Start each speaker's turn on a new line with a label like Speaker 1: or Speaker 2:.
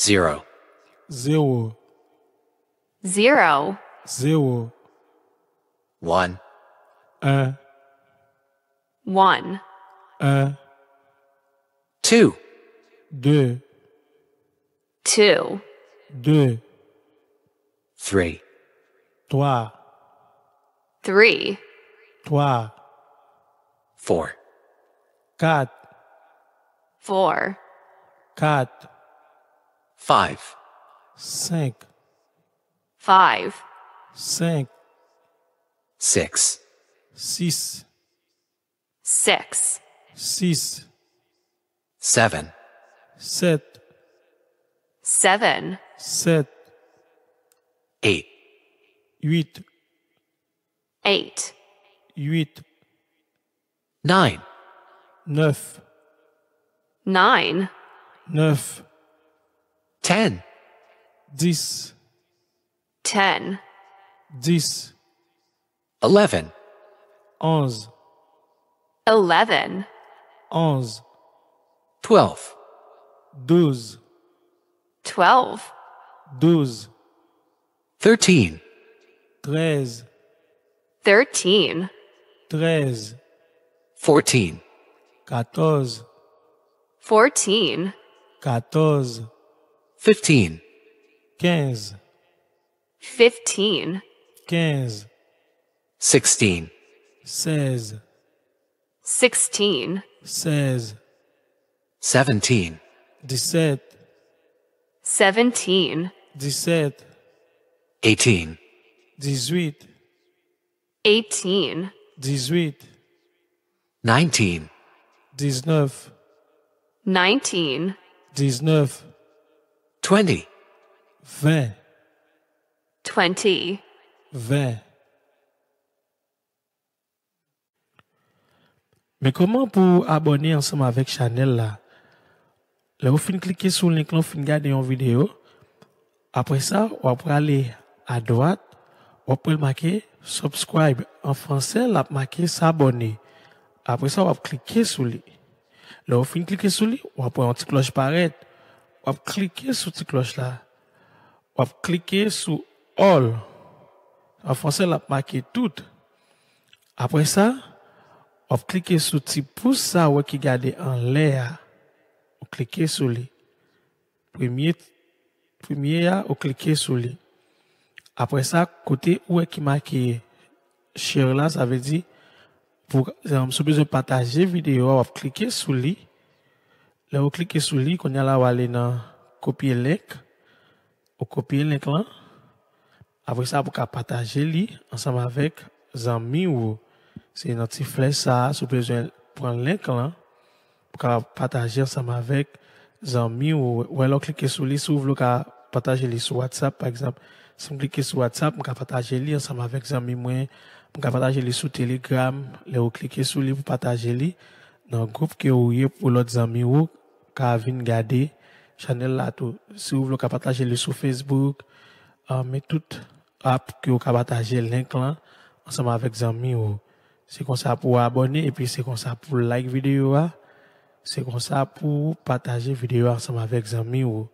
Speaker 1: 0,
Speaker 2: 0,
Speaker 3: 0,
Speaker 2: 0,
Speaker 1: 1,
Speaker 2: 1,
Speaker 3: 1,
Speaker 2: 1,
Speaker 1: 2,
Speaker 2: 2,
Speaker 3: 2,
Speaker 2: 2,
Speaker 1: 3,
Speaker 2: 3,
Speaker 3: 3,
Speaker 2: 3,
Speaker 1: 4,
Speaker 2: 4,
Speaker 3: 4,
Speaker 2: 4,
Speaker 1: 5,
Speaker 2: 5,
Speaker 3: 5,
Speaker 2: 5,
Speaker 1: 6,
Speaker 2: 6,
Speaker 3: 6,
Speaker 2: 6,
Speaker 1: 7,
Speaker 2: 7,
Speaker 3: 7,
Speaker 2: 7,
Speaker 1: 8,
Speaker 2: 8,
Speaker 3: 8,
Speaker 2: 8,
Speaker 1: 9,
Speaker 2: 9,
Speaker 3: 9,
Speaker 2: 9,
Speaker 1: 10,
Speaker 2: 10,
Speaker 3: 10,
Speaker 2: 10,
Speaker 1: 11,
Speaker 2: 11,
Speaker 3: 11,
Speaker 2: 11,
Speaker 1: 12,
Speaker 2: 12,
Speaker 3: 12,
Speaker 2: 12,
Speaker 1: 13,
Speaker 2: 13,
Speaker 3: 13,
Speaker 2: 13,
Speaker 1: 14,
Speaker 2: 14,
Speaker 3: 14,
Speaker 2: 14,
Speaker 1: 15,
Speaker 2: 15,
Speaker 3: 15,
Speaker 2: 15,
Speaker 1: 16,
Speaker 2: 16,
Speaker 3: 16,
Speaker 2: 16,
Speaker 1: 17,
Speaker 2: 17,
Speaker 3: 17,
Speaker 2: 17,
Speaker 1: 18,
Speaker 2: 18,
Speaker 3: 18,
Speaker 2: 18,
Speaker 1: 19,
Speaker 2: 19,
Speaker 3: 19,
Speaker 2: 19,
Speaker 1: 20,
Speaker 2: 20,
Speaker 3: 20.
Speaker 2: 20. Mais comment pour abonner ensemble avec Chanel là? Là, vous finissez cliquer sur le link, vous finissez regarder une vidéo. Après ça, vous pouvez aller à droite, vous pouvez marquer subscribe. En français, là, marquer s'abonner. Après ça, vous cliquez sur lui. Là, vous finissez cliquer sur lui, vous pouvez un petit cloche paraître. Vous cliquez sur cette cloche là. Vous cliquez sur all. En français, là, marquer tout. Après ça, vous cliquez sur le petit pouce ça ouais, qui garde en l'air. Vous cliquez sur lui. Premier, vous cliquez sur lui. Après ça, côté où est qui marqué share là, ça veut dire pour si besoin de partager vidéo, vous cliquez sur lui. Là, vous cliquez sur lui, qu'on y a là, vous allez dans copier link. Vous copiez le link là. Après ça, vous pouvez partager lui ensemble avec amis ou c'est notre petit flèche ça, si vous besoin de prendre le link là. Pour partager ensemble avec des amis ou alors cliquer sur lui, si vous voulez partager les sur WhatsApp par exemple. Si vous cliquez sur WhatsApp, vous pouvez partager les ensemble avec des amis moi, vous pouvez partager les sur Telegram, là vous cliquez sur lui pour partager les dans le groupe que vous avez pour l'autre amis ou qui viennent garder channel là tout. Si vous voulez partager les sur Facebook, mais toute app que vous pouvez partager le link là ensemble avec des amis ou c'est comme ça pour abonner et puis c'est comme ça pour like vidéo. C'est comme ça pour partager vidéo ensemble avec des amis ou